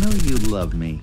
know you love me.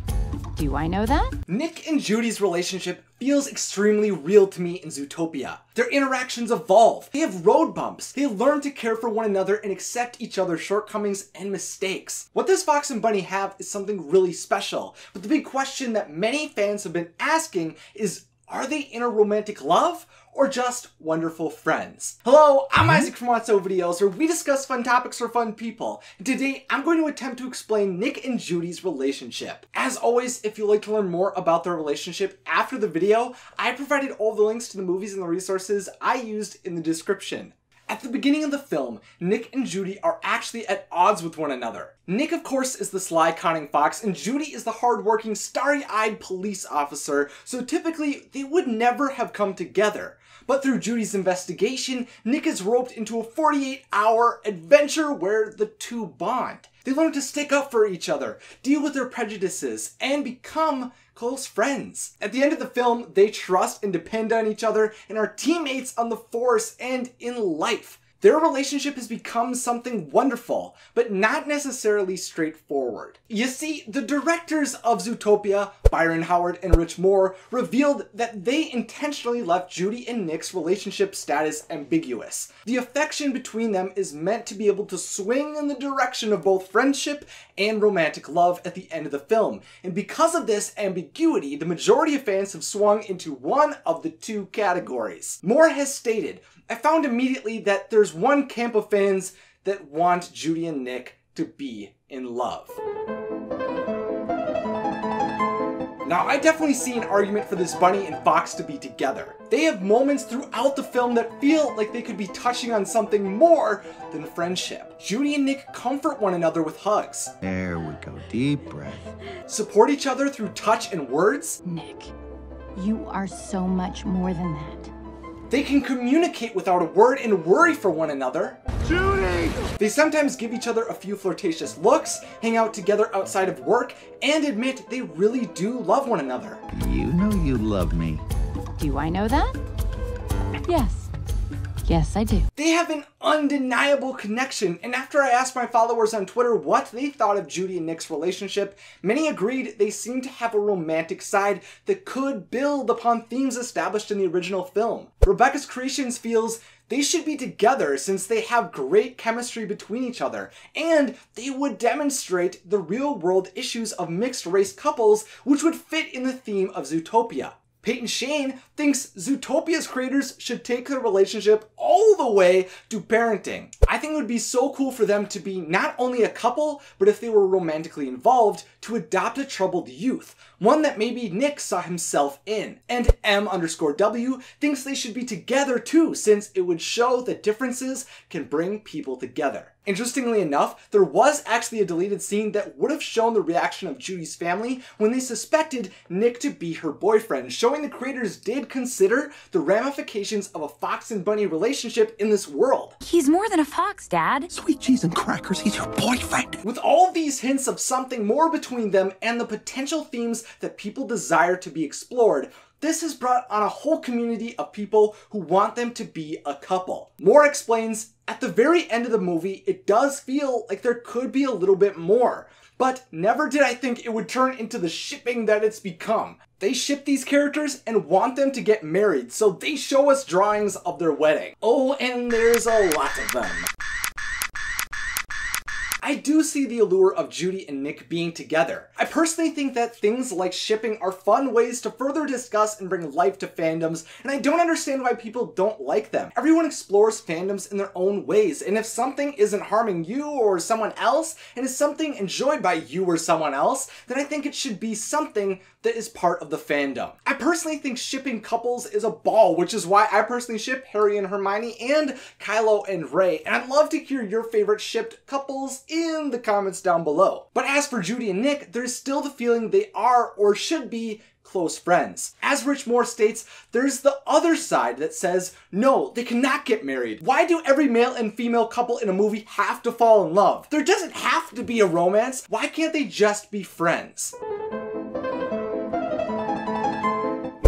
Do I know that? Nick and Judy's relationship feels extremely real to me in Zootopia. Their interactions evolve. They have road bumps. They learn to care for one another and accept each other's shortcomings and mistakes. What this fox and bunny have is something really special. But the big question that many fans have been asking is, are they in a romantic love or just wonderful friends? Hello, I'm Isaac from Wotso Videos, where we discuss fun topics for fun people. And today, I'm going to attempt to explain Nick and Judy's relationship. As always, if you'd like to learn more about their relationship after the video, I provided all the links to the movies and the resources I used in the description. At the beginning of the film, Nick and Judy are actually at odds with one another. Nick, of course, is the sly, cunning fox, and Judy is the hard-working, starry-eyed police officer, so typically, they would never have come together. But through Judy's investigation, Nick is roped into a 48-hour adventure where the two bond. They learn to stick up for each other, deal with their prejudices, and become close friends. At the end of the film, they trust and depend on each other and are teammates on the force and in life. Their relationship has become something wonderful, but not necessarily straightforward. You see, the directors of Zootopia, Byron Howard and Rich Moore, revealed that they intentionally left Judy and Nick's relationship status ambiguous. The affection between them is meant to be able to swing in the direction of both friendship and romantic love at the end of the film. And because of this ambiguity, the majority of fans have swung into one of the two categories. Moore has stated, "I found immediately that there's one camp of fans that want Judy and Nick to be in love." Now, I definitely see an argument for this bunny and fox to be together. They have moments throughout the film that feel like they could be touching on something more than friendship. Judy and Nick comfort one another with hugs. There we go, deep breath. Support each other through touch and words. Nick, you are so much more than that. They can communicate without a word and worry for one another. Judy! They sometimes give each other a few flirtatious looks, hang out together outside of work, and admit they really do love one another. You know you love me. Do I know that? Yes. Yes, I do. They have an undeniable connection, and after I asked my followers on Twitter what they thought of Judy and Nick's relationship, many agreed they seem to have a romantic side that could build upon themes established in the original film. Rebecca's Creations feels they should be together since they have great chemistry between each other, and they would demonstrate the real-world issues of mixed-race couples, which would fit in the theme of Zootopia. Peyton Shane thinks Zootopia's creators should take their relationship all the way to parenting. I think it would be so cool for them to be not only a couple, but if they were romantically involved, to adopt a troubled youth, one that maybe Nick saw himself in. And M_W thinks they should be together too, since it would show that differences can bring people together. Interestingly enough, there was actually a deleted scene that would have shown the reaction of Judy's family when they suspected Nick to be her boyfriend, showing the creators did consider the ramifications of a fox and bunny relationship in this world. He's more than a fox, Dad. Sweet cheese and crackers, he's your boyfriend. With all of these hints of something more between them and the potential themes that people desire to be explored, this has brought on a whole community of people who want them to be a couple. Moore explains, at the very end of the movie, it does feel like there could be a little bit more, but never did I think it would turn into the shipping that it's become. They ship these characters and want them to get married, so they show us drawings of their wedding. Oh, and there's a lot of them. I do see the allure of Judy and Nick being together. I personally think that things like shipping are fun ways to further discuss and bring life to fandoms, and I don't understand why people don't like them. Everyone explores fandoms in their own ways, and if something isn't harming you or someone else, and is something enjoyed by you or someone else, then I think it should be something that is part of the fandom. I personally think shipping couples is a ball, which is why I personally ship Harry and Hermione and Kylo and Rey, and I'd love to hear your favorite shipped couples in the comments down below. But as for Judy and Nick, there's still the feeling they are or should be close friends. As Rich Moore states, there's the other side that says, no, they cannot get married. Why do every male and female couple in a movie have to fall in love? There doesn't have to be a romance. Why can't they just be friends?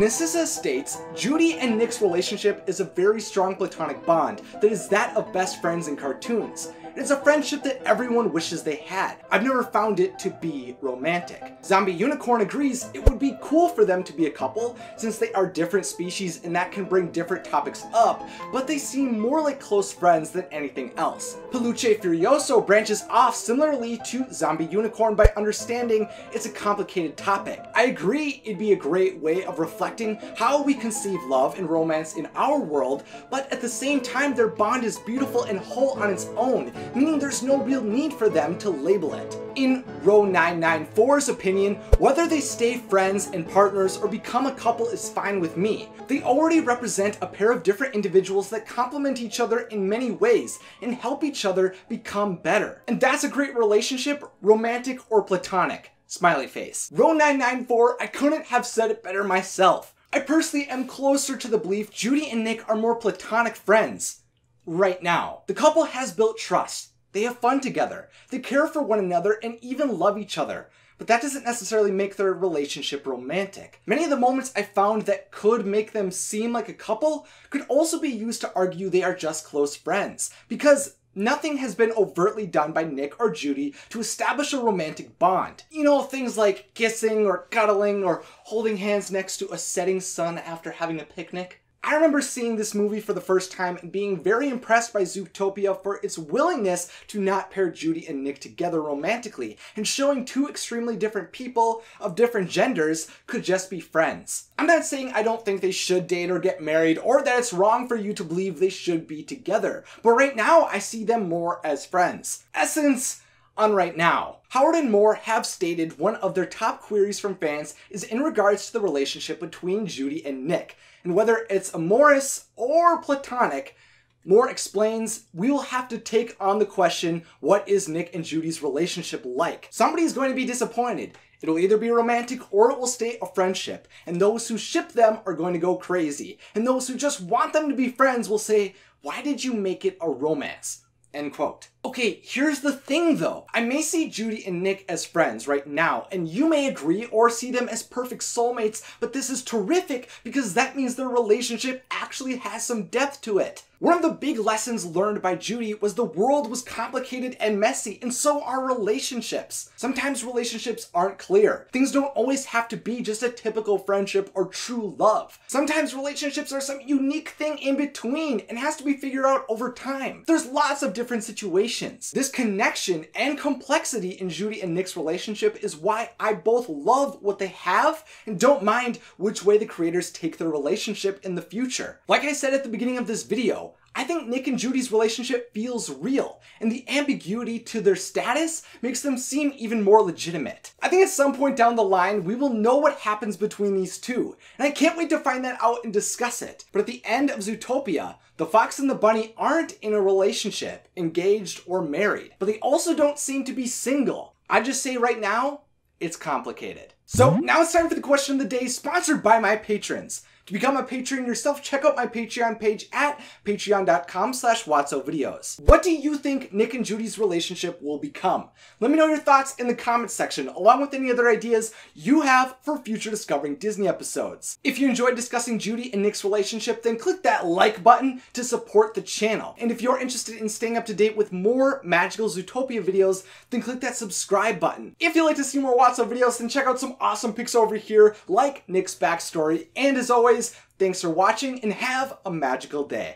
Narcissa states, Judy and Nick's relationship is a very strong platonic bond that is that of best friends in cartoons. It's a friendship that everyone wishes they had. I've never found it to be romantic. Zombie Unicorn agrees it would be cool for them to be a couple since they are different species and that can bring different topics up, but they seem more like close friends than anything else. Peluche Furioso branches off similarly to Zombie Unicorn by understanding it's a complicated topic. I agree it'd be a great way of reflecting how we conceive love and romance in our world, but at the same time their bond is beautiful and whole on its own, meaning there's no real need for them to label it. In Row 994's opinion, whether they stay friends and partners or become a couple is fine with me. They already represent a pair of different individuals that complement each other in many ways and help each other become better. And that's a great relationship, romantic or platonic. Smiley face. Row 994, I couldn't have said it better myself. I personally am closer to the belief Judy and Nick are more platonic friends. Right now. The couple has built trust. They have fun together. They care for one another and even love each other. But that doesn't necessarily make their relationship romantic. Many of the moments I found that could make them seem like a couple could also be used to argue they are just close friends. Because nothing has been overtly done by Nick or Judy to establish a romantic bond. You know, things like kissing or cuddling or holding hands next to a setting sun after having a picnic. I remember seeing this movie for the first time and being very impressed by Zootopia for its willingness to not pair Judy and Nick together romantically and showing two extremely different people of different genders could just be friends. I'm not saying I don't think they should date or get married or that it's wrong for you to believe they should be together, but right now I see them more as friends. Essence on right now. Howard and Moore have stated one of their top queries from fans is in regards to the relationship between Judy and Nick. And whether it's amorous or platonic, Moore explains, we will have to take on the question, what is Nick and Judy's relationship like? Somebody's going to be disappointed. It'll either be romantic or it will stay a friendship. And those who ship them are going to go crazy. And those who just want them to be friends will say, why did you make it a romance? End quote. Okay, here's the thing though. I may see Judy and Nick as friends right now, and you may agree or see them as perfect soulmates, but this is terrific because that means their relationship actually has some depth to it. One of the big lessons learned by Judy was the world was complicated and messy, and so are relationships. Sometimes relationships aren't clear. Things don't always have to be just a typical friendship or true love. Sometimes relationships are some unique thing in between and has to be figured out over time. There's lots of different situations. This connection and complexity in Judy and Nick's relationship is why I both love what they have and don't mind which way the creators take their relationship in the future. Like I said at the beginning of this video, I think Nick and Judy's relationship feels real, and the ambiguity to their status makes them seem even more legitimate. I think at some point down the line, we will know what happens between these two, and I can't wait to find that out and discuss it. But at the end of Zootopia, the fox and the bunny aren't in a relationship, engaged or married, but they also don't seem to be single. I just say right now, it's complicated. So now it's time for the question of the day, sponsored by my patrons. To become a patron yourself, check out my Patreon page at patreon.com/WotsoVideos. What do you think Nick and Judy's relationship will become? Let me know your thoughts in the comments section, along with any other ideas you have for future Discovering Disney episodes. If you enjoyed discussing Judy and Nick's relationship, then click that like button to support the channel. And if you're interested in staying up to date with more magical Zootopia videos, then click that subscribe button. If you'd like to see more Wotso videos, then check out some awesome Pixar over here, like Nick's backstory. And as always, thanks for watching and have a magical day.